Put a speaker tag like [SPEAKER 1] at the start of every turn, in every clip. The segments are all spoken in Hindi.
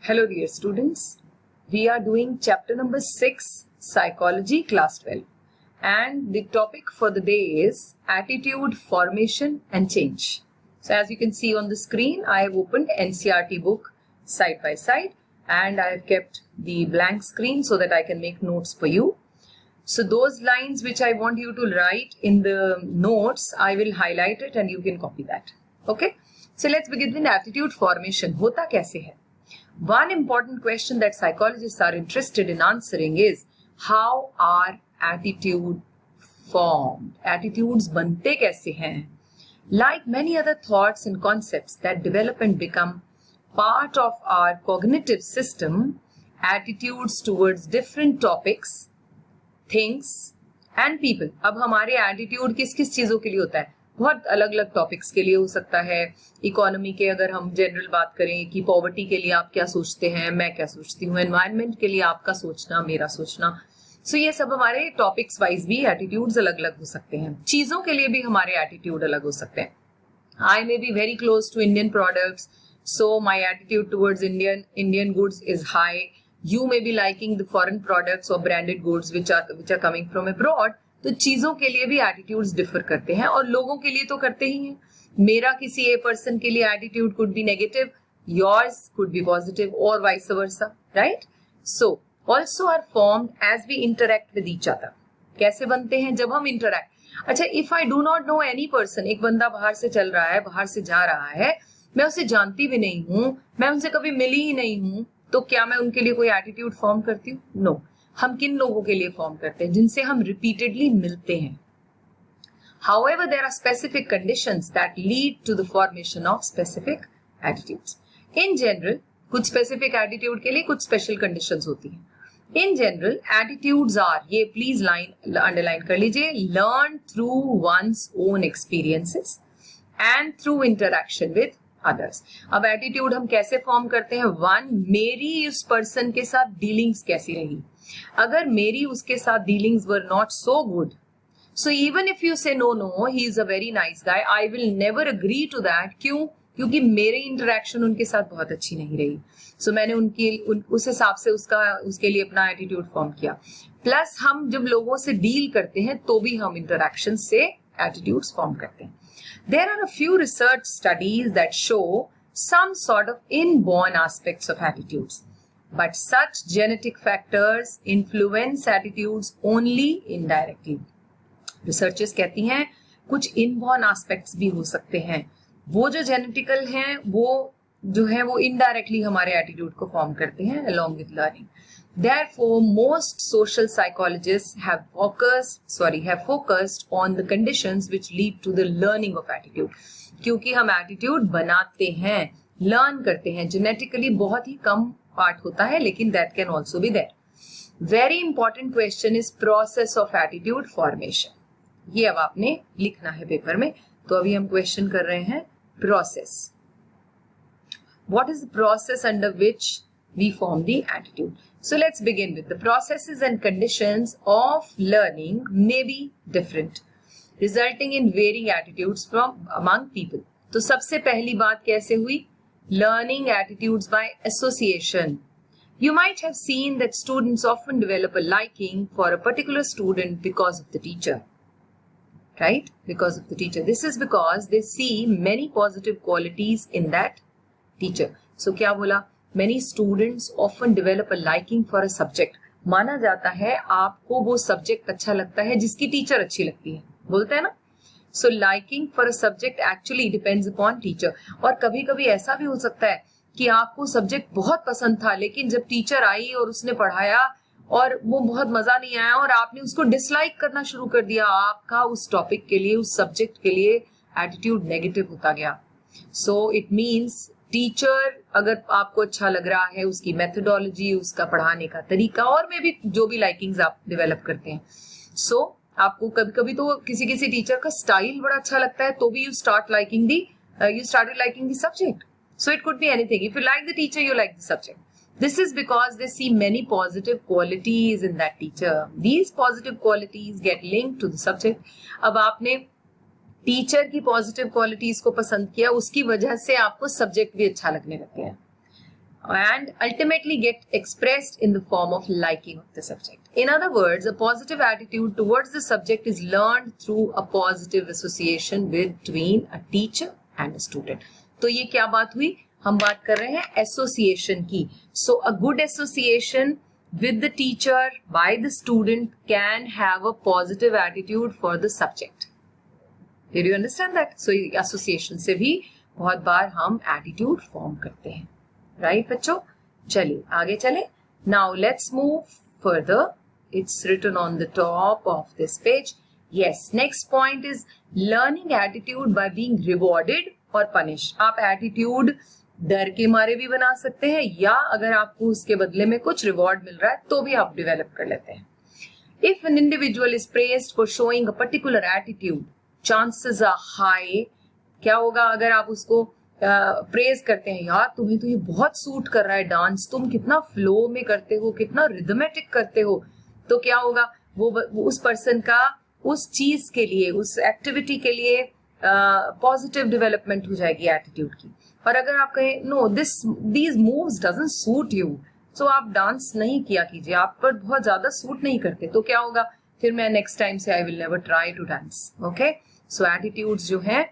[SPEAKER 1] Hello dear students, we are doing chapter number 6, Psychology, class 12, and the topic for the day is Attitude Formation and Change. So as you can see on the screen, I have opened NCERT book side by side and I have kept the blank screen so that I can make notes for you. So those lines which I want you to write in the notes, I will highlight it and you can copy that. Okay, so let's begin with attitude formation. होता कैसे है? One important question that psychologists are interested in answering is how are attitude formed? Attitudes बनते कैसे हैं? Like many other thoughts and concepts that develop and become part of our cognitive system, attitudes towards different topics, things and people. अब हमारे attitude किस किस चीजों के लिए होता है? बहुत अलग अलग टॉपिक्स के लिए हो सकता है. इकोनॉमी के अगर हम जनरल बात करें कि पॉवर्टी के लिए आप क्या सोचते हैं, मैं क्या सोचती हूँ, एनवायरनमेंट के लिए आपका सोचना, मेरा सोचना. सो ये सब हमारे टॉपिक्स वाइज भी एटीट्यूड्स अलग अलग हो सकते हैं. चीजों के लिए भी हमारे एटीट्यूड अलग हो सकते हैं. I may be very close to Indian products, so my attitude towards Indian goods is high. You may be liking the foreign products or branded goods which are coming from abroad. तो चीजों के लिए भी एटीट्यूड्स डिफर करते हैं और लोगों के लिए तो करते ही हैं. मेरा किसी ए पर्सन के लिए attitude could be negative, yours could be positive और vice versa, right? So also are formed as we interact with each other. कैसे बनते हैं? जब हम इंटरेक्ट. अच्छा, if I do not know any person, एक बंदा बाहर से चल रहा है, बाहर से जा रहा है, मैं उसे जानती भी नहीं हूं, मैं उनसे कभी मिली ही नहीं हूं, तो क्या मैं उनके लिए कोई एटीट्यूड फॉर्म करती हूँ? नो. हम किन लोगों के लिए फॉर्म करते हैं? जिनसे हम रिपीटेडली मिलते हैं. However, there are specific conditions that lead to the formation of specific attitudes. In general, कुछ specific attitude के लिए कुछ special conditions होती हैं. In general, attitudes are, ये please underline कर लीजिए, learned through one's own experiences and through interaction with others. अब एटीट्यूड हम कैसे फॉर्म करते हैं? वन, मेरी उस पर्सन के साथ डीलिंग्स कैसी रही. अगर मेरी उसके साथ dealings were not so good, so even if you say no he is a very nice guy, I will never agree to that. क्यों? क्योंकि मेरी इंटरेक्शन उनके साथ बहुत अच्छी नहीं रही. सो मैंने उस हिसाब से उसके लिए अपना एटीट्यूड फॉर्म किया. प्लस हम जब लोगों से डील करते हैं तो भी हम इंटरेक्शन से एटीट्यूड्स फॉर्म करते हैं. There are a few research studies that show some sort of inborn aspects of attitudes, but such genetic factors influence attitudes only indirectly. Researchers कहती हैं कुछ inborn aspects भी हो सकते हैं. वो जो genetical हैं वो जो है वो indirectly हमारे attitude को form करते हैं along with learning. Therefore, most social psychologists have focused on the conditions which lead to the learning of attitude. क्योंकि हम attitude बनाते हैं, learn करते हैं. Genetically बहुत ही कम part होता है, लेकिन that can also be there. Very important question is process of attitude formation. ये अब आपने लिखना है पेपर में. तो अभी हम question कर रहे हैं process. What is the process under which we form the attitude? So let's begin with the processes and conditions of learning may be different, resulting in varying attitudes from among people. तो सबसे पहली बात कैसे हुई? Learning attitudes by association. You might have seen that students often develop a liking for a particular student because of the teacher. Right? Because of the teacher. This is because they see many positive qualities in that teacher. So क्या बोला? Many students often develop a liking for a subject. माना जाता है आपको वो सब्जेक्ट अच्छा लगता है जिसकी टीचर अच्छी लगती है, बोलते हैं ना. So liking for a subject actually depends upon teacher. और कभी कभी ऐसा भी हो सकता है कि आपको सब्जेक्ट बहुत पसंद था, लेकिन जब टीचर आई और उसने पढ़ाया और वो बहुत मजा नहीं आया और आपने उसको डिसलाइक करना शुरू कर दिया, आपका उस टॉपिक के लिए, उस सब्जेक्ट के लिए एटीट्यूड नेगेटिव होता गया. सो इट मीन्स टीचर अगर आपको अच्छा लग रहा है, उसकी मेथोडोलॉजी, उसका पढ़ाने का तरीका और में भी जो भी लाइकिंग्स आप डेवलप करते हैं. सो आपको कभी कभी तो किसी टीचर का स्टाइल बड़ा अच्छा लगता है तो भी you started liking the subject. So it could be anything. If you like the teacher, you like the subject. This is because they see many positive qualities in that teacher. These positive qualities get linked to the subject. अब आपने टीचर की पॉजिटिव क्वालिटीज को पसंद किया, उसकी वजह से आपको सब्जेक्ट भी अच्छा लगने लग गया. and ultimately get expressed in the form of liking of the subject. In other words, a positive attitude towards the subject is learned through a positive association between a teacher and a student. तो ये क्या बात हुई? हम बात कर रहे हैं एसोसिएशन की. So a good association with the teacher by the student can have a positive attitude for the subject. Did you understand that? So association से भी बहुत बार हम attitude form करते हैं. Right, बच्चों? चलिए आगे चले. Now let's move further. It's written on the top of this page. Yes, next point is learning attitude by being rewarded or punished. आप attitude डर के मारे भी बना सकते हैं या अगर आपको उसके बदले में कुछ रिवॉर्ड मिल रहा है तो भी आप डेवलप कर लेते हैं. If an individual is praised for showing a particular attitude, chances are high. क्या होगा अगर आप उसको प्रेज करते हैं, यार तुम्हें तो ये बहुत सूट कर रहा है डांस, तुम कितना फ्लो में करते हो, कितना रिदमेटिक करते हो, तो क्या होगा वो उस पर्सन का उस चीज के लिए, उस एक्टिविटी के लिए पॉजिटिव डेवलपमेंट हो जाएगी एटीट्यूड की. और अगर आप कहें know these moves doesn't suit you, तो आप डांस नहीं किया कीजिए, आप पर बहुत ज्यादा सूट नहीं करते, तो क्या होगा फिर मैं नेक्स्ट टाइम से I will never try to dance. Okay, so attitudes जो है,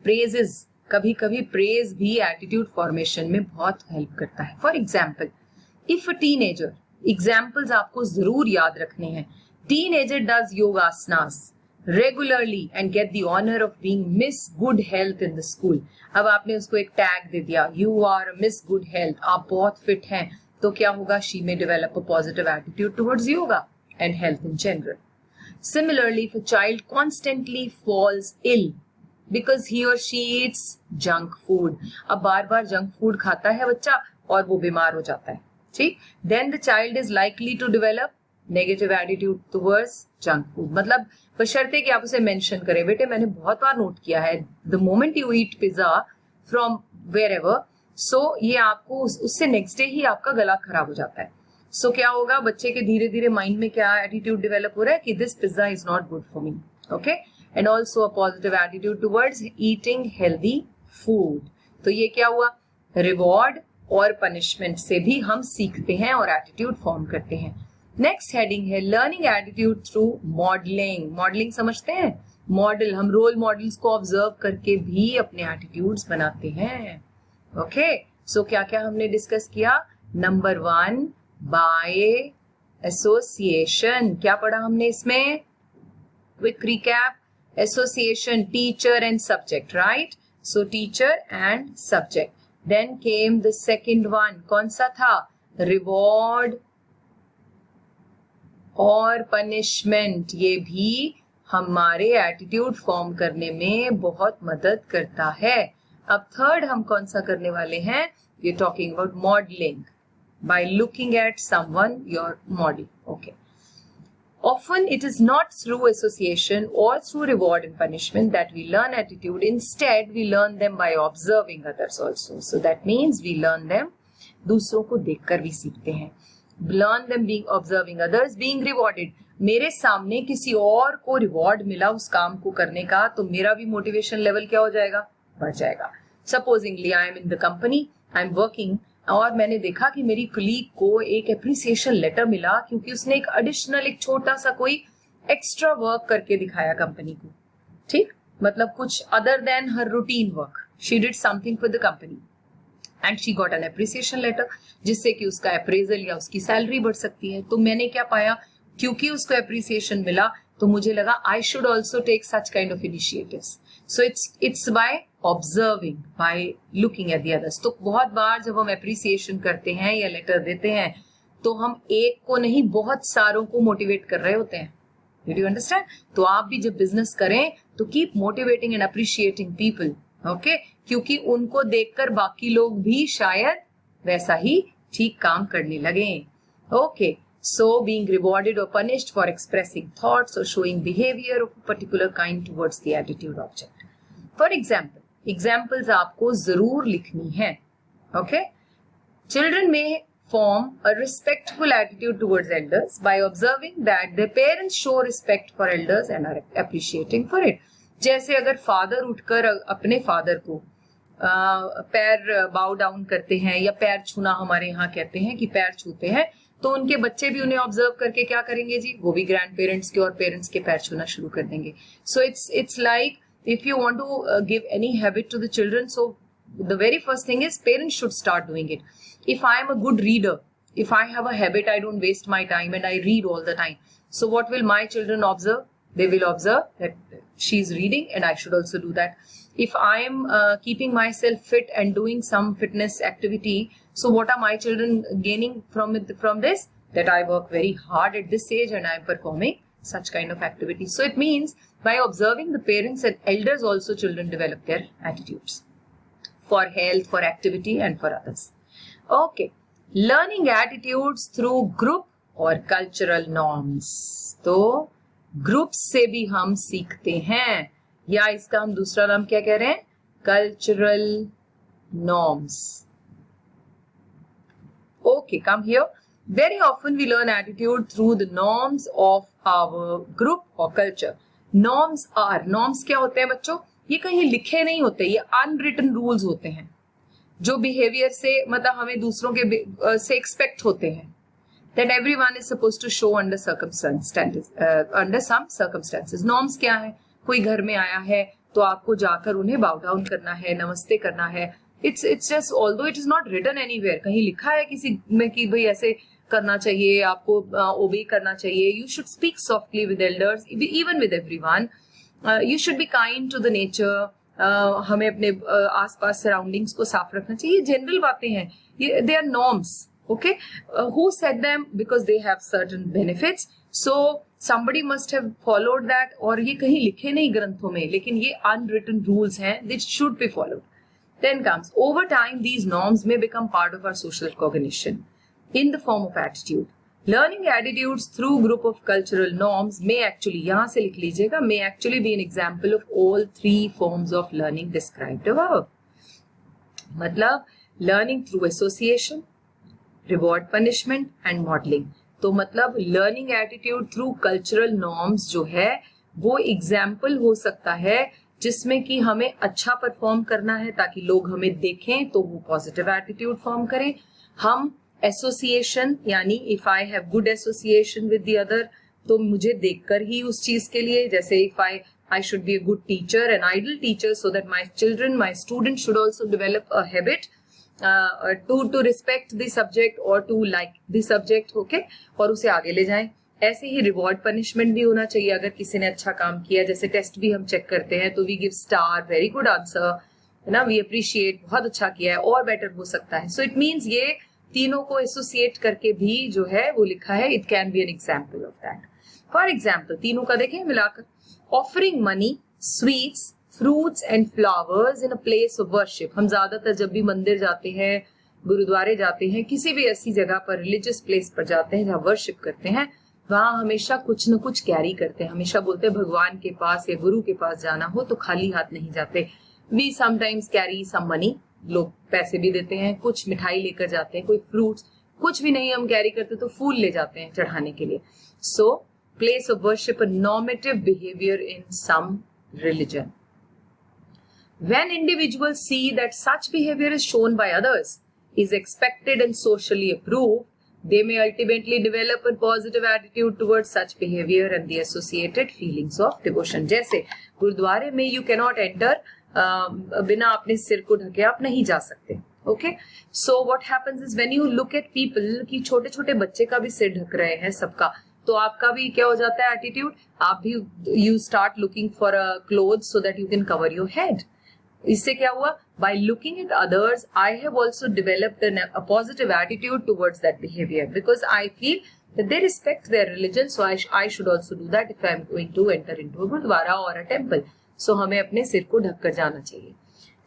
[SPEAKER 1] प्रेजेस, कभी कभी प्रेज भी एटीट्यूड फॉर्मेशन में बहुत हेल्प करता है. For example, if a teenager, examples आपको जरूर याद रखने हैं. Teenager does yogasanas regularly and get the honour of being miss good health in the school. अब आपने उसको एक टैग दे दिया, you are miss good health, आप बहुत फिट हैं, तो क्या होगा, she may develop a positive attitude towards yoga and health in general. Similarly, if a child constantly falls ill because he or she eats junk food, अब बार बार जंक फूड खाता है बच्चा और वो बीमार हो जाता है, ठीक, then the child is likely to develop negative attitude towards junk food. मतलब बशर्ते कि आप उसे मेंशन करें, बेटे मैंने बहुत बार नोट किया है, the moment you eat pizza from wherever, so ये आपको उससे नेक्स्ट डे ही आपका गला खराब हो जाता है. सो क्या होगा, बच्चे के धीरे धीरे माइंड में क्या एटीट्यूड डेवलप हो रहा है कि this pizza is not good for me. Okay, and also a positive attitude towards eating healthy food. तो ये क्या हुआ, रिवॉर्ड और पनिशमेंट से भी हम सीखते हैं और एटीट्यूड फॉर्म करते हैं. नेक्स्ट हेडिंग है learning attitude through modelling. Modelling समझते हैं, मॉडल, हम रोल मॉडल्स को ऑब्जर्व करके भी अपने एटीट्यूड्स बनाते हैं. ओके, सो क्या क्या हमने डिस्कस किया. Number 1, by association. क्या पढ़ा हमने इसमें, quick recap, association, teacher and subject, right. So teacher and subject. Then came the second one, कौन सा था, रिवॉर्ड और पनिशमेंट. ये भी हमारे एटीट्यूड फॉर्म करने में बहुत मदद करता है. अब थर्ड हम कौन सा करने वाले हैं, we are talking about modelling. By looking at someone, your model. Okay. Often it is not through association or through reward and punishment that we learn attitude. Instead, we learn them by observing others also. So that means we learn them, दूसरों को देखकर भी सीखते हैं. Learn them being observing others, being rewarded. मेरे सामने किसी और को रिवॉर्ड मिला उस काम को करने का, तो मेरा भी मोटिवेशन लेवल क्या हो जाएगा, बढ़ जाएगा. Supposingly I am in the company, I am working, और मैंने देखा कि मेरी कलीग को एक एप्रिसिएशन लेटर मिला क्योंकि उसने एक एडिशनल, एक छोटा सा कोई एक्स्ट्रा वर्क करके दिखाया कंपनी को, ठीक, मतलब कुछ other than her routine work, she did something for the company and she got an appreciation letter, जिससे कि उसका अप्रेजल या उसकी सैलरी बढ़ सकती है. तो मैंने क्या पाया, क्योंकि उसको एप्रिसिएशन मिला तो मुझे लगा I should also take such kind of initiatives. So it's by observing, by looking at the others. तो बहुत बार जब हम एप्रिसिएशन करते हैं या लेटर देते हैं तो हम एक को नहीं बहुत सारों को मोटिवेट कर रहे होते हैं. Did you understand? तो आप भी जब बिजनेस करें तो keep motivating and appreciating people. Okay, क्योंकि उनको देखकर बाकी लोग भी शायद वैसा ही ठीक काम करने लगे. Okay, so being rewarded or punished for expressing thoughts or showing behavior of a particular kind towards the attitude object. For example, examples आपको जरूर लिखनी है. Okay, children may form a respectful attitude towards elders by observing that their parents show respect for elders and are appreciating for it. जैसे अगर फादर उठकर अपने फादर को पैर बाउ डाउन करते हैं या पैर छूना हमारे यहाँ कहते हैं कि पैर छूते हैं, तो उनके बच्चे भी उन्हें ऑब्जर्व करके क्या करेंगे जी, वो भी ग्रैंड पेरेंट्स के और पेरेंट्स के पैर छूना शुरू कर देंगे. So it's like if you want to give any habit to the children, so the very first thing is parents should start doing it. If I am a good reader, if I have a habit, I don't waste my time and I read all the time, so what will my children observe? They will observe that she's reading and I should also do that. If I am keeping myself fit and doing some fitness activity, so what are my children gaining from this? That I work very hard at this age and I am performing such kind of activities. So it means by observing the parents and elders also children develop their attitudes for health, for activity and for others. Okay, learning attitudes through group or cultural norms. तो ग्रुप से भी हम सीखते हैं, या इसका हम दूसरा नाम क्या कह रहे हैं, cultural norms. Okay, come here. Very often we learn attitude through the norms of our group or culture. Norms क्या होते हैं बच्चों, ये कहीं लिखे नहीं होते, ये अनरिटन रूल्स होते हैं जो बिहेवियर से मतलब हमें दूसरों के से एक्सपेक्ट होते हैं. That everyone is supposed to show under some circumstances. Norms क्या है, कोई घर में आया है तो आपको जाकर उन्हें बाउ डाउन करना है, नमस्ते करना है. It's just, although it is not written anywhere, कहीं लिखा है किसी में कि भाई ऐसे करना चाहिए, आपको ओबे करना चाहिए. You should speak softly with elders, even with everyone. You should be kind to the nature. हमें अपने आसपास सराउंडिंग्स को साफ रखना चाहिए. जनरल बातें हैं, they are norms. Okay, who said them? Because they have certain benefits. So somebody must have followed that. और ये कहीं लिखे नहीं ग्रंथों में, लेकिन ये unwritten rules हैं, which should be followed. Then comes, over time these norms may become part of our social cognition in the form of attitude. Learning attitudes through group of cultural norms may actually, यहाँ से लिख लीजिएगा, may actually be an example of all three forms of learning described above. मतलब learning through association, reward punishment and modeling. तो मतलब learning attitude through cultural norms जो है वो example हो सकता है जिसमें कि हमें अच्छा परफॉर्म करना है ताकि लोग हमें देखें तो वो पॉजिटिव एटीट्यूड फॉर्म करें. हम एसोसिएशन, यानी if I have good association with the other, तो मुझे देखकर ही उस चीज के लिए, जैसे if I should be a good teacher, an ideal teacher, so that my children, my student should also develop a habit to respect the subject और to like the subject. Okay, और उसे आगे ले जाएं. ऐसे ही रिवॉर्ड पनिशमेंट भी होना चाहिए. अगर किसी ने अच्छा काम किया, जैसे टेस्ट भी हम चेक करते हैं तो we give star, very good answer, है ना, वी अप्रिशिएट, बहुत अच्छा किया है, और बेटर हो सकता है. सो इट मीन्स ये तीनों को एसोसिएट करके भी जो है वो लिखा है. It can be an example of that. For example, तीनों का देखें मिलाकर, offering money, sweets, fruits and flowers in a place of worship. हम ज्यादातर जब भी मंदिर जाते हैं, गुरुद्वारे जाते हैं, किसी भी ऐसी जगह पर, रिलीजियस प्लेस पर जाते हैं जहाँ वर्शिप करते हैं, वहां हमेशा कुछ न कुछ कैरी करते हैं. हमेशा बोलते हैं भगवान के पास या गुरु के पास जाना हो तो खाली हाथ नहीं जाते. We sometimes carry some money, लोग पैसे भी देते हैं, कुछ मिठाई लेकर जाते हैं, कोई फ्रूट्स, कुछ भी नहीं हम कैरी करते तो फूल ले जाते हैं चढ़ाने के लिए. So place of worship, a normative behaviour in some religion. When individuals see that such behavior is shown by others, is expected and socially approved, they may ultimately develop a positive attitude towards such behavior and the associated feelings of devotion. जैसे गुरुद्वारे में you cannot enter बिना अपने सिर को ढके आप नहीं जा सकते. Okay, so what happens is when you look at people कि छोटे छोटे बच्चे का भी सिर ढक रहे हैं सबका, तो आपका भी क्या हो जाता है एटीट्यूड, आप भी you start looking for a clothes so that you can cover your head. इससे क्या हुआ, by looking at others I have also developed a positive attitude towards that behavior because I feel that they respect their religion, so I should also do that if I am going to enter into a gurdwara or a temple. So हमें अपने सिर को ढक कर जाना चाहिए.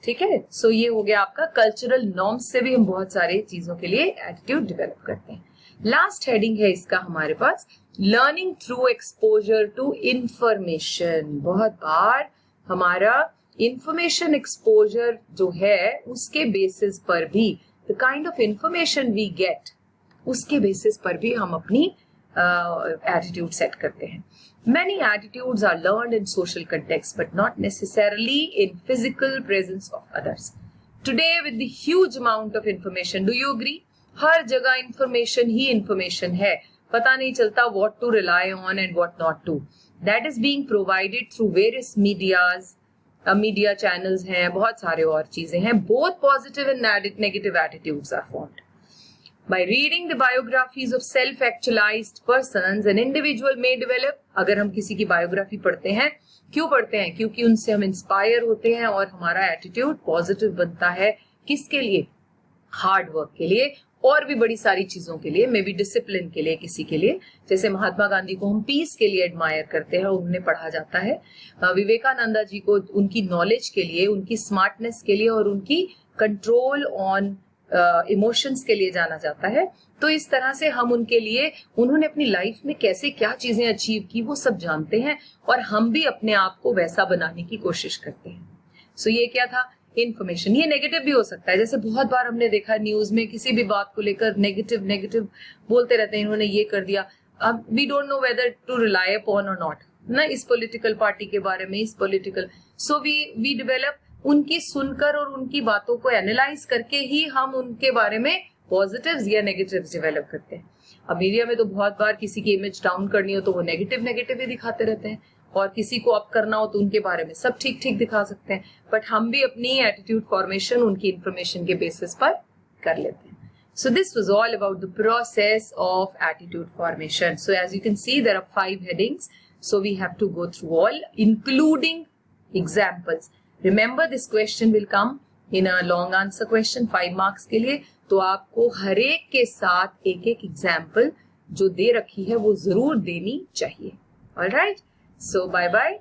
[SPEAKER 1] ठीक है, सो ये हो गया आपका कल्चरल नॉर्म्स से भी हम बहुत सारे चीजों के लिए एटीट्यूड डेवलप करते हैं. लास्ट हेडिंग है इसका हमारे पास, learning through exposure to information. बहुत बार हमारा इंफॉर्मेशन एक्सपोजर जो है उसके बेसिस पर भी, the kind of information we get, उसके बेसिस पर भी हम अपनी एटीट्यूड सेट करते हैं. Many attitudes are learned in social context but not necessarily in physical presence of others. Today with the huge amount of information, do you agree? हर जगह information ही information है, पता नहीं चलता what to rely on and what not to. That is being provided through various medias, media channels हैं, बहुत सारे और चीजें हैं. Both positive and negative attitudes are formed. By reading the biographies of self-actualized persons, an individual may develop. अगर हम किसी की biography पढ़ते हैं, क्यों पढ़ते हैं? क्योंकि उनसे हम इंस्पायर होते हैं और हमारा एटीट्यूड पॉजिटिव बनता है. किसके लिए? हार्ड वर्क के लिए और भी बड़ी सारी चीजों के लिए, मे बी डिसिप्लिन के लिए, किसी के लिए. जैसे महात्मा गांधी को हम पीस के लिए एडमायर करते हैं और उन्हें पढ़ा जाता है. विवेकानंदा जी को उनकी नॉलेज के लिए, उनकी स्मार्टनेस के लिए और उनकी कंट्रोल ऑन इमोशंस के लिए जाना जाता है. तो इस तरह से हम उनके लिए, उन्होंने अपनी लाइफ में कैसे क्या चीजें अचीव की वो सब जानते हैं और हम भी अपने आप को वैसा बनाने की कोशिश करते हैं. सो ये क्या था? इन्फॉर्मेशन. ये नेगेटिव भी हो सकता है. जैसे बहुत बार हमने देखा न्यूज में किसी भी बात को लेकर नेगेटिव नेगेटिव बोलते रहते हैं, इन्होंने ये कर दिया. अब we don't know whether to rely upon or not ना, इस पॉलिटिकल पार्टी के बारे में, इस पॉलिटिकल. सो वी डेवलप, उनकी सुनकर और उनकी बातों को एनालाइज करके ही हम उनके बारे में पॉजिटिव्स या नेगेटिव्स डेवलप करते हैं. अब मीडिया में तो बहुत बार किसी की इमेज डाउन करनी हो तो वो नेगेटिव ही दिखाते रहते हैं, और किसी को अप करना हो तो उनके बारे में सब ठीक ठीक दिखा सकते हैं. बट हम भी अपनी एटीट्यूड फॉर्मेशन उनकी इंफॉर्मेशन के बेसिस पर कर लेते हैं. So this was all about the process of attitude formation. So as you can see, there are 5 headings. So we have to go through all, including examples. Remember, this question will come in a long answer question, 5 marks के लिए. तो आपको हर एक के साथ एक एक एग्जाम्पल जो दे रखी है वो जरूर देनी चाहिए. All right. So bye bye.